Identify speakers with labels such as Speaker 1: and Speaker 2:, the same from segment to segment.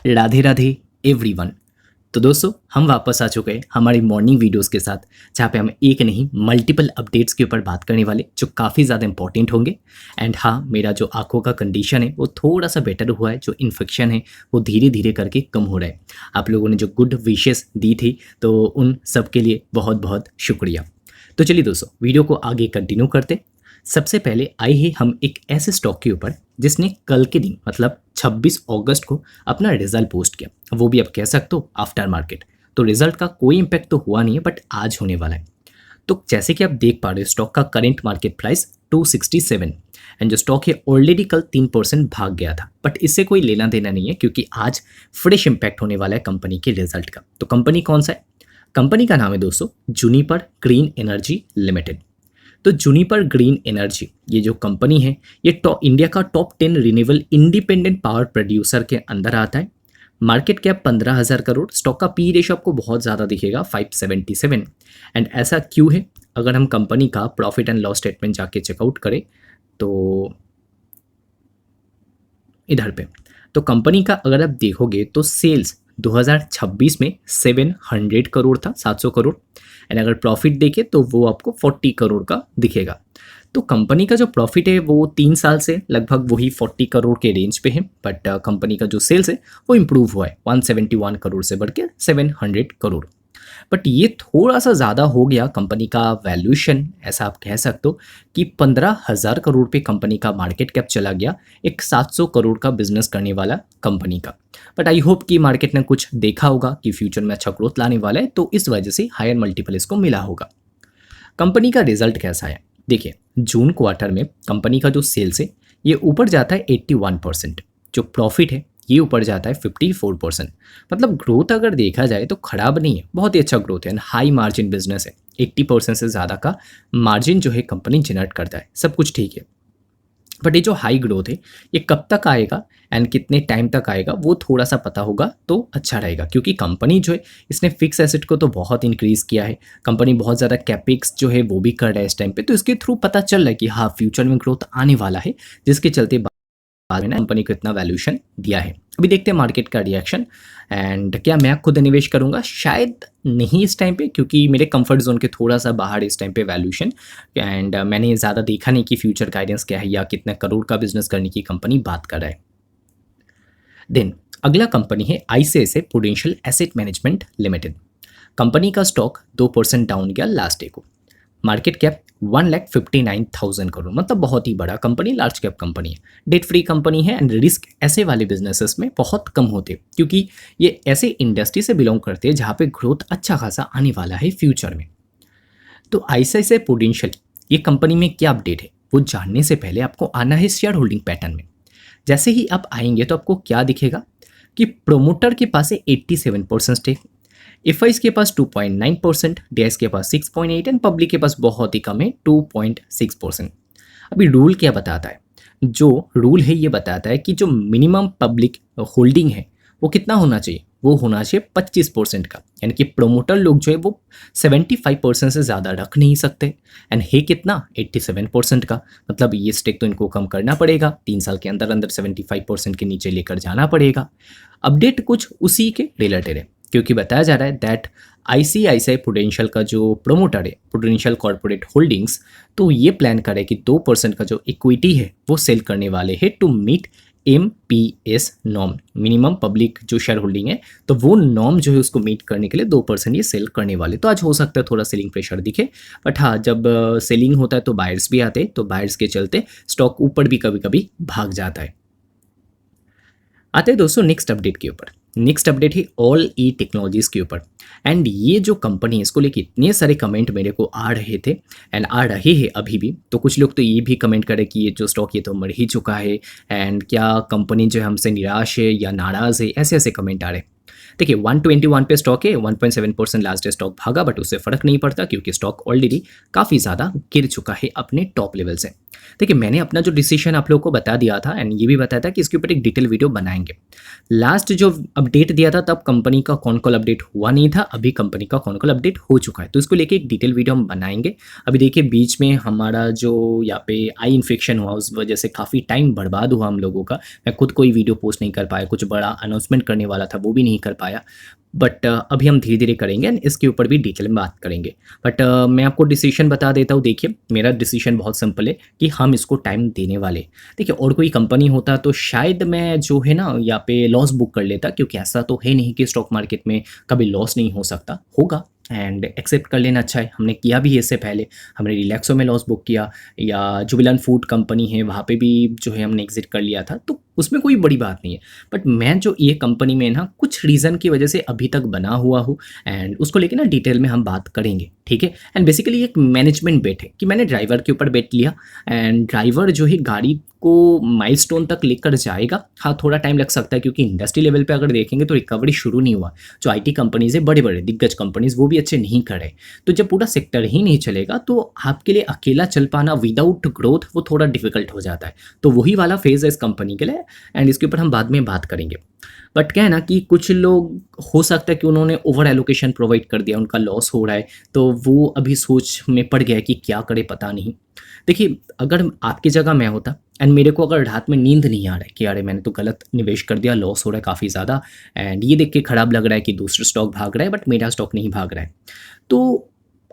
Speaker 1: Radhe Radhe everyone. तो दोस्तों हम वापस आ चुके हैं हमारी मॉर्निंग वीडियोस के साथ, जहाँ पे हम एक नहीं मल्टीपल अपडेट्स के ऊपर बात करने वाले जो काफ़ी ज़्यादा इंपॉर्टेंट होंगे। एंड हाँ, मेरा जो आंखों का कंडीशन है वो थोड़ा सा बेटर हुआ है, जो इन्फेक्शन है वो धीरे धीरे करके कम हो रहा है। आप लोगों ने जो गुड विशेस दी थी तो उन सब के लिए बहुत बहुत शुक्रिया। तो चलिए दोस्तों, वीडियो को आगे कंटिन्यू करते। सबसे पहले आए ही हम एक ऐसे स्टॉक के ऊपर जिसने कल के दिन मतलब 26 अगस्त को अपना रिजल्ट पोस्ट किया, वो भी आप कह सकते हो आफ्टर मार्केट। तो रिजल्ट का कोई इम्पैक्ट तो हुआ नहीं है, बट आज होने वाला है। तो जैसे कि आप देख पा रहे हो, स्टॉक का करंट मार्केट प्राइस 267, एंड जो स्टॉक है ऑलरेडी कल 3% भाग गया था, बट इससे कोई लेना देना नहीं है क्योंकि आज फ्रेश इम्पैक्ट होने वाला है कंपनी के रिजल्ट का। तो कंपनी कौन सा है? कंपनी का नाम है दोस्तों जूनिपर ग्रीन एनर्जी लिमिटेड। तो जूनिपर ग्रीन एनर्जी ये जो कंपनी है, ये इंडिया का top 10 renewable independent power producer के अंदर आता है। Market cap 15,000 crore. स्टॉक का पी रेशो आपको बहुत ज़्यादा दिखेगा 577। एंड ऐसा क्यों है? अगर हम कंपनी का प्रॉफिट एंड लॉस स्टेटमेंट जाके चेकआउट करें तो इधर पे, तो कंपनी का अगर आप देखोगे तो सेल्स 2026 में 700 करोड़ था, 700 करोड़। एंड अगर प्रॉफिट देखें तो वो आपको 40 करोड़ का दिखेगा। तो कंपनी का जो प्रॉफिट है वो 3 साल से लगभग वही 40 करोड़ के रेंज पे है, बट कंपनी का जो सेल्स है वो इम्प्रूव हुआ है 171 करोड़ से बढ़ के 700 करोड़। बट ये थोड़ा सा ज़्यादा हो गया कंपनी का वैल्यूएशन, ऐसा आप कह सकते हो कि 15,000 करोड़ पे कंपनी का मार्केट कैप चला गया एक 700 करोड़ का बिजनेस करने वाला कंपनी का। बट आई होप कि मार्केट ने कुछ देखा होगा कि फ्यूचर में अच्छा ग्रोथ लाने वाला है, तो इस वजह से हायर मल्टीपल इसको मिला होगा। कंपनी का रिजल्ट कैसा है देखिए, जून क्वार्टर में कंपनी का जो सेल्स है ये ऊपर जाता है 81%, जो प्रॉफिट है ये ऊपर जाता है 54%। मतलब ग्रोथ अगर देखा जाए तो खराब नहीं है, बहुत ही अच्छा ग्रोथ है। हाई मार्जिन बिजनेस है, 80% से ज़्यादा का मार्जिन जो है कंपनी जनरेट करता है, सब कुछ ठीक है। बट ये जो हाई ग्रोथ है ये कब तक आएगा एंड कितने टाइम तक आएगा वो थोड़ा सा पता होगा तो अच्छा रहेगा, क्योंकि कंपनी जो है इसने फिक्स एसेट को तो बहुत इंक्रीज़ किया है। कंपनी बहुत ज़्यादा कैपेक्स जो है वो भी कर रहा है इस टाइम पे, तो इसके थ्रू पता चल रहा है कि हाँ फ्यूचर में ग्रोथ आने वाला है, जिसके चलते बाद में ना कंपनी को इतना वैल्यूएशन दिया है। अभी देखते हैं मार्केट का रिएक्शन। एंड क्या मैं खुद निवेश करूंगा? शायद नहीं इस टाइम पे, क्योंकि मेरे कंफर्ट जोन के थोड़ा सा बाहर इस टाइम पे वैल्यूएशन। एंड मैंने ज़्यादा देखा नहीं कि फ्यूचर गाइडेंस क्या है या कितने करोड़ का बिजनेस करने की कंपनी बात कर रहा है। देन अगला कंपनी है ICICI prudential asset management limited. Company का स्टॉक 2% डाउन गया लास्ट डे को। मार्केट कैप 1,59,000 करोड़, मतलब बहुत ही बड़ा कंपनी, लार्ज कैप कंपनी है, डेट फ्री कंपनी है। एंड रिस्क ऐसे वाले बिजनेसेस में बहुत कम होते, क्योंकि ये ऐसे इंडस्ट्री से बिलोंग करते हैं जहाँ पे ग्रोथ अच्छा खासा आने वाला है फ्यूचर में। तो आईसीआईसीआई प्रूडेंशियल ये कंपनी में क्या अपडेट है वो जानने से पहले आपको आना है शेयर होल्डिंग पैटर्न में। जैसे ही आप आएंगे तो आपको क्या दिखेगा कि प्रोमोटर के पास है 87% स्टेक, एफआईज के पास 2.9%, डीआईएस के पास 6.8 एंड पब्लिक के पास बहुत ही कम है 2.6%। अभी रूल क्या बताता है? जो रूल है ये बताता है कि जो मिनिमम पब्लिक होल्डिंग है वो कितना होना चाहिए? वो होना चाहिए 25% का, यानी कि प्रोमोटर लोग जो है वो 75% से ज़्यादा रख नहीं सकते। एंड है कितना? 87% का। मतलब ये स्टेक तो इनको कम करना पड़ेगा, 3 साल के अंदर अंदर 75% के नीचे लेकर जाना पड़ेगा। अपडेट कुछ उसी के रिलेटेड है, क्योंकि बताया जा रहा है दैट आईसीआईसीआई प्रूडेंशियल का जो प्रोमोटर है प्रूडेंशियल कॉर्पोरेट होल्डिंग्स, तो ये प्लान करे कि 2% का जो इक्विटी है वो सेल करने वाले हैं to meet MPS norm, minimum public जो शेयर होल्डिंग है, तो वो नॉर्म जो है उसको मीट करने के लिए 2% ये सेल करने वाले। तो आज हो सकता है थोड़ा सेलिंग प्रेशर दिखे, बट हाँ जब सेलिंग होता है तो बायर्स भी आते हैं, तो बायर्स के चलते स्टॉक ऊपर भी कभी कभी भाग जाता है। आते हैं दोस्तों नेक्स्ट अपडेट के ऊपर। नेक्स्ट अपडेट है ऑल ई टेक्नोलॉजीज के ऊपर। एंड ये जो कंपनी है इसको लेके इतने सारे कमेंट मेरे को आ रहे थे एंड आ रहे हैं अभी भी। तो कुछ लोग तो ये भी कमेंट करे कि ये जो स्टॉक ये तो मर ही चुका है, एंड क्या कंपनी जो है हमसे निराश है या नाराज़ है, ऐसे ऐसे कमेंट आ रहे हैं। देखिए 121 पे स्टॉक है, 1.7% लास्ट डे स्टॉक भागा, बट उससे फ़र्क नहीं पड़ता क्योंकि स्टॉक ऑलरेडी काफ़ी ज़्यादा गिर चुका है अपने टॉप लेवल से। देखिए मैंने अपना जो डिसीजन आप लोगों को बता दिया था एंड ये भी बताया था कि इसके ऊपर एक डिटेल वीडियो बनाएंगे। लास्ट जो अपडेट दिया था तब कंपनी का कौन कॉल अपडेट हुआ नहीं था, अभी कंपनी का कौन कॉल अपडेट हो चुका है, तो इसको लेके एक डिटेल वीडियो हम बनाएंगे। अभी देखिए बीच में हमारा जो यहाँ पे आई इन्फेक्शन हुआ उस वजह से काफ़ी टाइम बर्बाद हुआ हम लोगों का। मैं खुद कोई वीडियो पोस्ट नहीं कर पाया, कुछ बड़ा अनाउंसमेंट करने वाला था वो भी नहीं कर पाया, बट अभी हम धीरे धीरे करेंगे एंड इसके ऊपर भी डिटेल में बात करेंगे। बट मैं आपको डिसीजन बता देता हूँ। देखिए मेरा डिसीजन बहुत सिंपल है कि हम इसको टाइम देने वाले। देखिए और कोई कंपनी होता तो शायद मैं जो है ना यहाँ पे लॉस बुक कर लेता, क्योंकि ऐसा तो है नहीं कि स्टॉक मार्केट में कभी लॉस नहीं हो सकता, होगा एंड एक्सेप्ट कर लेना अच्छा है। हमने किया भी है इससे पहले, हमने रिलैक्सो में लॉस बुक किया, या जुबिलेंट फूड कंपनी है वहाँ पे भी जो है हमने एग्जिट कर लिया था, तो उसमें कोई बड़ी बात नहीं है। बट मैं जो ये कंपनी में ना कुछ रीज़न की वजह से अभी तक बना हुआ हूँ एंड उसको लेके ना डिटेल में हम बात करेंगे, ठीक है। एंड बेसिकली एक मैनेजमेंट बेट है कि मैंने ड्राइवर के ऊपर बेट लिया एंड ड्राइवर जो है गाड़ी को माइलस्टोन तक लेकर जाएगा। हाँ थोड़ा टाइम लग सकता है क्योंकि इंडस्ट्री लेवल पे अगर देखेंगे तो रिकवरी शुरू नहीं हुआ। जो आईटी कंपनीज है, बड़े बड़े दिग्गज कंपनीज, वो भी अच्छे नहीं कर रहे। तो जब पूरा सेक्टर ही नहीं चलेगा तो आपके लिए अकेला चल पाना विदाउट ग्रोथ वो थोड़ा डिफिकल्ट हो जाता है। तो वही वाला फेज़ है इस कंपनी के लिए एंड इसके ऊपर हम बाद में बात करेंगे। बट क्या है ना कि कुछ लोग हो सकता है कि उन्होंने ओवर एलोकेशन प्रोवाइड कर दिया, उनका लॉस हो रहा है, तो वो अभी सोच में पड़ गया है कि क्या करे पता नहीं। देखिए अगर आपकी जगह मैं होता एंड मेरे को अगर रात में नींद नहीं आ रहा है कि अरे मैंने तो गलत निवेश कर दिया, लॉस हो रहा है काफ़ी ज़्यादा एंड ये देख के खराब लग रहा है कि दूसरा स्टॉक भाग रहा है बट मेरा स्टॉक नहीं भाग रहा है, तो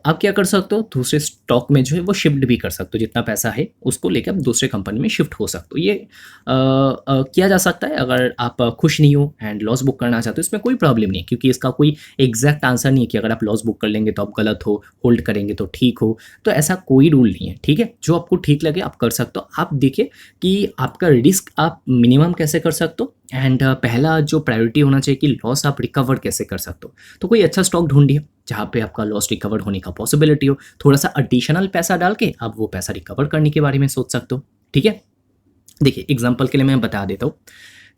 Speaker 1: आप क्या कर सकते हो, दूसरे स्टॉक में जो है वो शिफ्ट भी कर सकते हो। जितना पैसा है उसको लेकर आप दूसरे कंपनी में शिफ्ट हो सकते हो। ये किया जा सकता है अगर आप खुश नहीं हो एंड लॉस बुक करना चाहते हो। इसमें कोई प्रॉब्लम नहीं है क्योंकि इसका कोई एग्जैक्ट आंसर नहीं है कि अगर आप लॉस बुक कर लेंगे तो आप गलत हो, होल्ड करेंगे तो ठीक हो। तो ऐसा कोई रूल नहीं है, ठीक है। जो आपको ठीक लगे आप कर सकते हो। आप देखिए कि आपका रिस्क आप मिनिमम कैसे कर सकते हो एंड पहला जो प्रायोरिटी होना चाहिए कि लॉस आप रिकवर कैसे कर सकते हो। तो कोई अच्छा स्टॉक ढूंढिए जहाँ पे आपका लॉस रिकवर होने का पॉसिबिलिटी हो। थोड़ा सा एडिशनल पैसा डाल के आप वो पैसा रिकवर करने के बारे में सोच सकते हो, ठीक है। देखिए एग्जांपल के लिए मैं बता देता हूँ।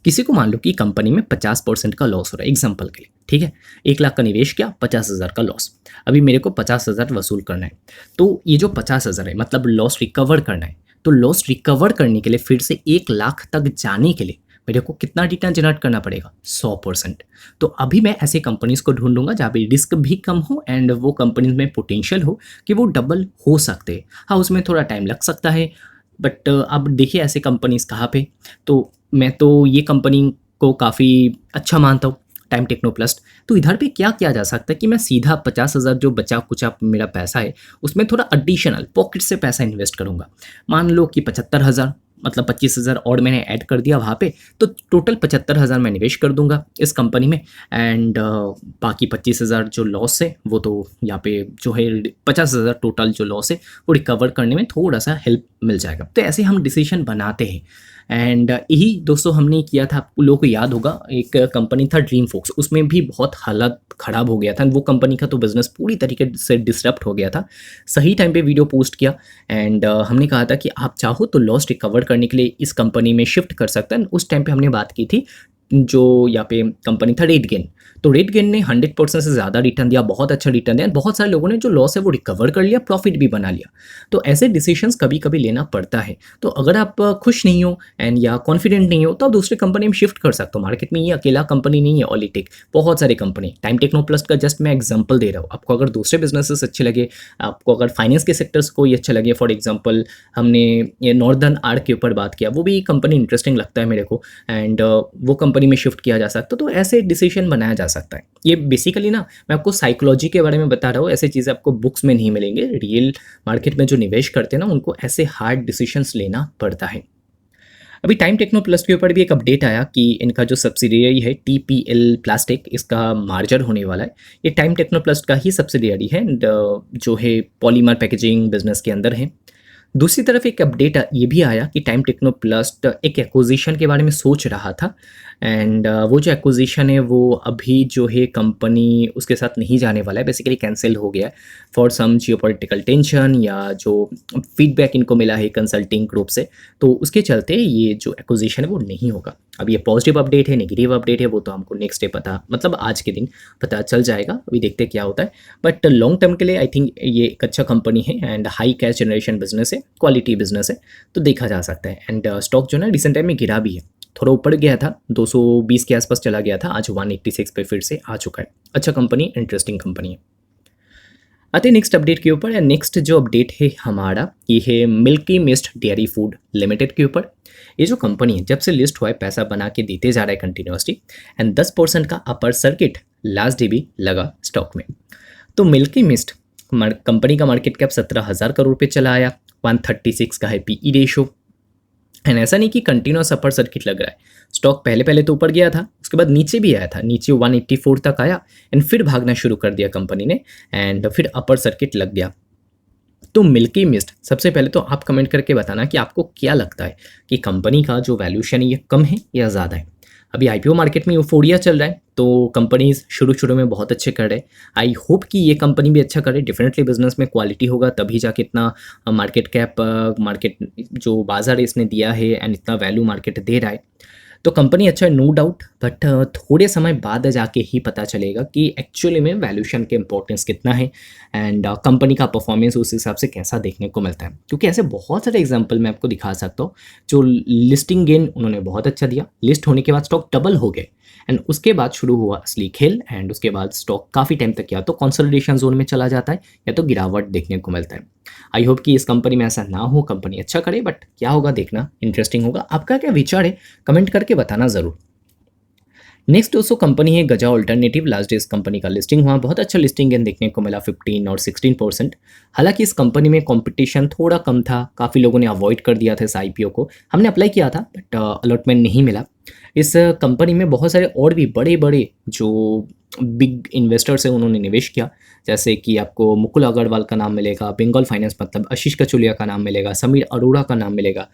Speaker 1: किसी को मान लो कि कंपनी में 50% का लॉस हो रहा है एग्जांपल के लिए, ठीक है। 1 लाख का निवेश किया, 50,000 का लॉस। अभी मेरे को 50,000 वसूल करना है। तो ये जो 50,000 है मतलब लॉस रिकवर करना है, तो लॉस रिकवर करने के लिए फिर से 1 लाख तक जाने के लिए मेरे को कितना रिटर्न जनरेट करना पड़ेगा, 100%। तो अभी मैं ऐसे कंपनीज को ढूंढूंगा जहाँ पे रिस्क भी कम हो एंड वो कंपनीज में पोटेंशियल हो कि वो डबल हो सकते हैं। हाँ उसमें थोड़ा टाइम लग सकता है बट अब देखिए ऐसे कंपनीज कहाँ पे। तो मैं तो ये कंपनी को काफ़ी अच्छा मानता हूँ, टाइम टेक्नोप्लस्ट। तो इधर पे क्या किया जा सकता है कि मैं सीधा 50,000 जो बचा कुचा मेरा पैसा है उसमें थोड़ा एडिशनल पॉकेट से पैसा इन्वेस्ट करूँगा। मान लो कि 75,000 मतलब 25,000 और मैंने ऐड कर दिया वहाँ पे, तो टोटल 75,000 मैं निवेश कर दूंगा इस कंपनी में एंड बाकी 25,000 जो लॉस है वो तो यहाँ पे जो है 50,000 टोटल जो लॉस है वो रिकवर करने में थोड़ा सा हेल्प मिल जाएगा। तो ऐसे हम डिसीजन बनाते हैं एंड यही दोस्तों हमने किया था। आप लोगों को याद होगा एक कंपनी था ड्रीम फोक्स, उसमें भी बहुत हालत ख़राब हो गया था। वो कंपनी का तो बिज़नेस पूरी तरीके से डिसरप्ट हो गया था। सही टाइम पे वीडियो पोस्ट किया एंड हमने कहा था कि आप चाहो तो लॉस रिकवर करने के लिए इस कंपनी में शिफ्ट कर सकते हैं। उस टाइम पे हमने बात की थी जो यहाँ पे कंपनी था रेडगेन। तो रेडगेन ने 100% से ज़्यादा रिटर्न दिया, बहुत अच्छा रिटर्न दिया। बहुत सारे लोगों ने जो लॉस है वो रिकवर कर लिया, प्रॉफिट भी बना लिया। तो ऐसे डिसीजंस कभी कभी लेना पड़ता है। तो अगर आप खुश नहीं हो एंड या कॉन्फिडेंट नहीं हो तो आप दूसरे कंपनी में शिफ्ट कर सकते हो। मार्केट में ये अकेला कंपनी नहीं है ऑलिटिक, बहुत सारे कंपनी। टाइम टेक्नोप्लस्ट का जस्ट मैं एग्जाम्पल दे रहा हूँ। आपको अगर दूसरे बिजनेसेस अच्छे लगे, आपको अगर फाइनेंस के सेक्टर्स को ये अच्छा लगे, फॉर एग्जाम्पल हमने ये नॉर्दर्न आर्क के ऊपर बात किया, वो भी कंपनी इंटरेस्टिंग लगता है मेरे को एंड वो कंपनी में शिफ्ट किया जा सकता है। तो ऐसे डिसीजन बनाया जा सकता है। ये बेसिकली ना मैं आपको साइकोलॉजी के बारे में बता रहा हूँ, ऐसे चीज़ें आपको बुक्स में नहीं मिलेंगे। रियल मार्केट में जो निवेश करते हैं ना उनको ऐसे हार्ड डिसीजंस लेना पड़ता है। अभी टाइम टेक्नोप्लस्ट के ऊपर भी एक अपडेट आया कि इनका जो सब्सिडियरी है टीपीएल प्लास्टिक, इसका मार्जर होने वाला है। ये टाइम टेक्नोप्लस्ट का ही सब्सिडियरी है जो है पॉलीमर पैकेजिंग बिजनेस के अंदर है। दूसरी तरफ एक अपडेट ये भी आया कि टाइम टेक्नोप्लस्ट एक एक्विजिशन के बारे में सोच रहा था एंड वो जो एक्विजिशन है वो अभी जो है कंपनी उसके साथ नहीं जाने वाला है, बेसिकली कैंसिल हो गया है फॉर सम जियोपॉलिटिकल टेंशन या जो फीडबैक इनको मिला है कंसल्टिंग ग्रुप से, तो उसके चलते ये जो एक्विजिशन है वो नहीं होगा। अब ये पॉजिटिव अपडेट है नेगेटिव अपडेट है वो तो हमको नेक्स्ट डे पता, मतलब आज के दिन पता चल जाएगा, अभी देखते क्या होता है। बट लॉन्ग टर्म के लिए आई थिंक ये एक अच्छा कंपनी है and high cash generation business है, क्वालिटी बिजनेस है, तो देखा जा सकता है। एंड स्टॉक जो ना रिसेंट टाइम में गिरा भी है, थोड़ा ऊपर गया था, 220 के आसपास चला गया था, आज 186 पे फिर से आ चुका है। अच्छा कंपनी, इंटरेस्टिंग कंपनी है। आते हैं नेक्स्ट अपडेट के ऊपर। नेक्स्ट जो अपडेट है हमारा ये है milky mist dairy food limited के ऊपर। ये जो कंपनी है जब से लिस्ट हुआ है पैसा बना के देते जा रहा है कंटिन्यूसली एंड 10% का अपर सर्किट लास्ट डे भी लगा स्टॉक में। तो मिल्की मिस्ट कंपनी का मार्केट कैप 17,000 करोड़ पे चला आया, 136 का है पीई रेशो। एंड ऐसा नहीं कि कंटिन्यूस अपर सर्किट लग रहा है, स्टॉक पहले पहले तो ऊपर गया था, उसके बाद नीचे भी आया था, नीचे 184 तक आया एंड फिर भागना शुरू कर दिया कंपनी ने एंड फिर अपर सर्किट लग गया। तो मिल्की मिस्ट, सबसे पहले तो आप कमेंट करके बताना कि आपको क्या लगता है कि कंपनी का जो वैल्यूशन है ये कम है या ज़्यादा है। अभी आईपीओ मार्केट में यूफोरिया चल रहा है तो कंपनीज शुरू में बहुत अच्छे कर रहे हैं। आई होप कि ये कंपनी भी अच्छा करे, डेफिनेटली बिजनेस में क्वालिटी होगा तभी जाके इतना मार्केट कैप, मार्केट जो बाजार इसने दिया है एंड इतना वैल्यू मार्केट दे रहा है, तो कंपनी अच्छा है नो डाउट। बट थोड़े समय बाद जाके ही पता चलेगा कि एक्चुअली में वैल्यूशन के इंपॉर्टेंस कितना है एंड कंपनी का परफॉर्मेंस उस हिसाब से कैसा देखने को मिलता है। क्योंकि ऐसे बहुत सारे एग्जांपल मैं आपको दिखा सकता हूँ जो लिस्टिंग गेन उन्होंने बहुत अच्छा दिया, लिस्ट होने के बाद स्टॉक डबल हो गए एंड उसके बाद शुरू हुआ असली खेल एंड उसके बाद स्टॉक काफ़ी टाइम तक या तो कंसोलिडेशन जोन में चला जाता है या तो गिरावट देखने को मिलता है। आई होप कि इस कंपनी में ऐसा ना हो, कंपनी अच्छा करे, बट क्या होगा देखना इंटरेस्टिंग होगा। आपका क्या विचार है कमेंट करके बताना ज़रूर। नेक्स्ट दोस्तों कंपनी है गजा ऑल्टरनेटिव। लास्ट डे इस कंपनी का लिस्टिंग हुआ, बहुत अच्छा लिस्टिंग गेन देखने को मिला 15 और 16%। हालांकि इस कंपनी में कंपटीशन थोड़ा कम था, काफ़ी लोगों ने अवॉइड कर दिया था इस आईपीओ को, हमने अप्लाई किया था बट अलॉटमेंट नहीं मिला। इस कंपनी में बहुत सारे और भी बड़े बड़े जो बिग इन्वेस्टर्स हैं उन्होंने निवेश किया, जैसे कि आपको मुकुल अग्रवाल का नाम मिलेगा, बंगाल फाइनेंस मतलब आशीष कचुलिया का नाम मिलेगा, समीर अरोड़ा का नाम मिलेगा,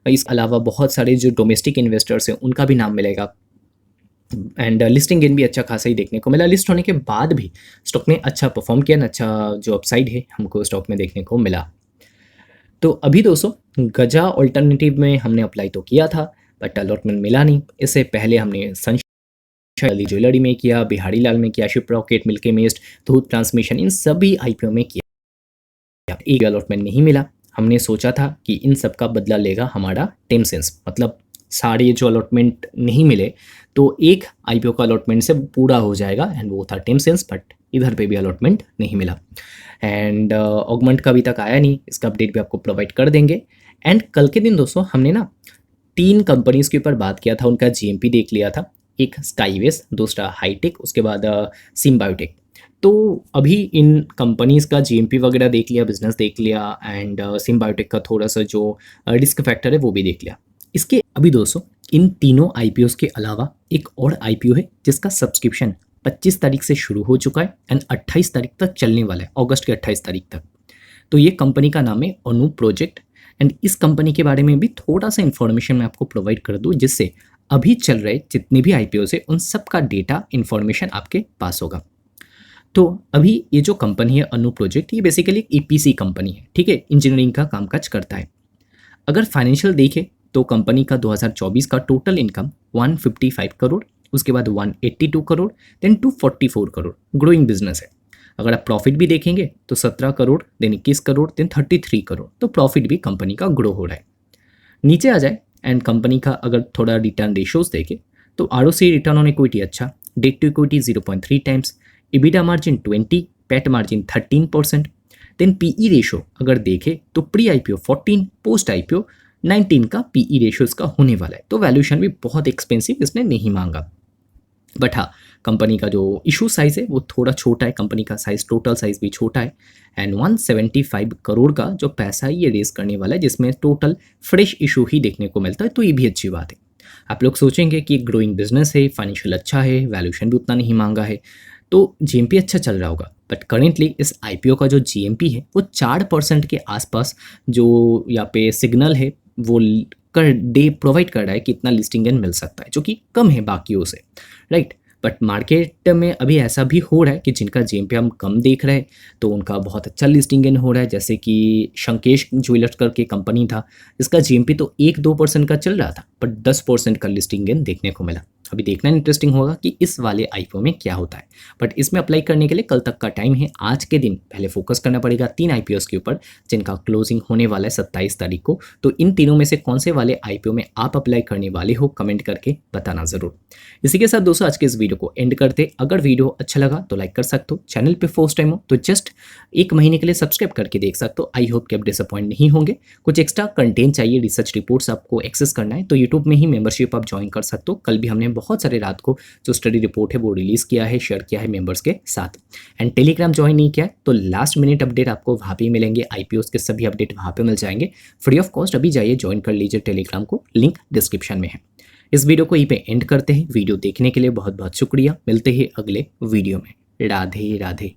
Speaker 1: इसके अलावा बहुत सारे जो डोमेस्टिक इन्वेस्टर्स हैं उनका भी नाम मिलेगा। एंड लिस्टिंग गेन भी अच्छा खासा ही देखने को मिला, लिस्ट होने के बाद भी स्टॉक ने अच्छा परफॉर्म किया, अच्छा जो अपसाइड है हमको स्टॉक में देखने को मिला। तो अभी दोस्तों गजा ऑल्टरनेटिव में हमने अप्लाई तो किया था बट अलॉटमेंट मिला नहीं। इससे पहले हमने संशय ज्वेलरी में किया, बिहारी लाल में किया, शिप रॉकेट, मिल्की मिस्ट, धूत ट्रांसमिशन, इन सभी आईपीओ में किया, एक अलॉटमेंट नहीं मिला। हमने सोचा था कि इन सब का बदला लेगा हमारा टेमसेंस, मतलब सारे जो अलॉटमेंट नहीं मिले तो एक आईपीओ का अलॉटमेंट से पूरा हो जाएगा एंड वो था टेमसेंस, बट इधर पे भी अलॉटमेंट नहीं मिला एंड ऑगमेंट का अभी तक आया नहीं, इसका अपडेट भी आपको प्रोवाइड कर देंगे। एंड कल के दिन दोस्तों हमने ना 3 कंपनीज के ऊपर बात किया था, उनका जीएमपी देख लिया था, एक स्काईवेज, दूसरा हाईटेक, उसके बाद सिम्बायोटेक। तो अभी इन कंपनीज का जीएमपी वगैरह देख लिया, बिजनेस देख लिया एंड सिम्बायोटेक का थोड़ा सा जो रिस्क फैक्टर है वो भी देख लिया। इसके अभी दोस्तों इन तीनों आईपीओ के अलावा एक और आईपीओ है जिसका सब्सक्रिप्शन 25 तारीख से शुरू हो चुका है एंड 28 तारीख तक चलने वाला है, अगस्त के 28 तारीख तक। तो ये कंपनी का नाम है अनु प्रोजेक्ट एंड इस कंपनी के बारे में भी थोड़ा सा इन्फॉर्मेशन मैं आपको प्रोवाइड कर दूँ जिससे अभी चल रहे जितने भी आईपीओ है उन सब का डेटा इन्फॉर्मेशन आपके पास होगा। तो अभी ये जो कंपनी है अनु प्रोजेक्ट, ये बेसिकली एक ईपीसी कंपनी है, ठीक है, इंजीनियरिंग का कामकाज करता है। अगर फाइनेंशियल देखें तो कंपनी का 2024 का टोटल इनकम 155 करोड़, उसके बाद 182 crore, then 244 crore, growing business है। अगर आप प्रॉफिट भी देखेंगे तो 17 करोड़, देन 21 करोड़, देन 33 करोड़, तो प्रॉफिट भी कंपनी का ग्रो हो रहा है। नीचे आ जाए एंड कंपनी का अगर थोड़ा रिटर्न रेशियोज देखे तो आरओसी रिटर्न ऑन इक्विटी अच्छा, debt to equity 0.3 times, EBITDA margin 20, PAT margin 13%, then PE ratio अगर देखे तो प्री आईपीओ 14, पोस्ट आईपीओ 19 का पीई रेशियो इसका होने वाला है। तो वैल्यूशन भी बहुत एक्सपेंसिव इसने नहीं मांगा, बट हाँ कंपनी का जो इशू साइज़ है वो थोड़ा छोटा है, कंपनी का साइज़ टोटल साइज़ भी छोटा है एंड 175 करोड़ का जो पैसा है ये रेज करने वाला है जिसमें टोटल फ्रेश इशू ही देखने को मिलता है, तो ये भी अच्छी बात है। आप लोग सोचेंगे कि ग्रोइंग बिजनेस है, फाइनेंशियल अच्छा है, वैल्यूशन भी उतना नहीं मांगा है, तो जीएमपी अच्छा चल रहा होगा। बट करेंटली इस आईपीओ का जो जीएमपी है वो 4% के आसपास जो यहाँ पे सिग्नल है वो कर डे प्रोवाइड कर रहा है कि इतना लिस्टिंग गेन मिल सकता है, जो कि कम है बाकियों से, राइट। बट मार्केट में अभी ऐसा भी हो रहा है कि जिनका जीएमपी हम कम देख रहे हैं तो उनका बहुत अच्छा लिस्टिंग गेन हो रहा है। जैसे कि शंकेश ज्वेलर्स करके कंपनी था, इसका जीएमपी तो 1-2% का चल रहा था, बट 10% का लिस्टिंग गेन देखने को मिला। अभी देखना इंटरेस्टिंग होगा कि इस वाले आईपीओ में क्या होता है, बट इसमें अप्लाई करने के लिए कल तक का टाइम है। आज के दिन पहले फोकस करना पड़ेगा 3 आईपीओ के ऊपर जिनका क्लोजिंग होने वाला है 27 तारीख को। तो इन तीनों में से कौन से वाले आईपीओ में आप अप्लाई करने वाले हो, कमेंट करके बताना जरूर। इसी के साथ दोस्तों आज के इस वीडियो को एंड करते। अगर वीडियो अच्छा लगा तो लाइक कर सकते हो, चैनल पे फर्स्ट टाइम हो तो जस्ट 1 महीने के लिए सब्सक्राइब करके देख सकते हो। आई होप कि आप डिसअपॉइंट नहीं होंगे। कुछ एक्स्ट्रा कंटेंट चाहिए, रिसर्च रिपोर्ट्स आपको एक्सेस करना है तो यूट्यूब में ही मेंबरशिप आप ज्वाइन कर सकते हो। कल भी हमने बहुत सारे रात को जो स्टडी रिपोर्ट है वो रिलीज किया है, शेयर किया है मेंबर्स के साथ। एंड टेलीग्राम ज्वाइन नहीं किया है तो लास्ट मिनट अपडेट आपको वहाँ पे मिलेंगे, आईपीओस के सभी अपडेट वहाँ पे मिल जाएंगे फ्री ऑफ कॉस्ट। अभी जाइए ज्वाइन कर लीजिए टेलीग्राम को, लिंक डिस्क्रिप्शन में है। इस वीडियो को यहीं पे एंड करते हैं। वीडियो देखने के लिए बहुत बहुत शुक्रिया। मिलते हैं अगले वीडियो में। राधे राधे।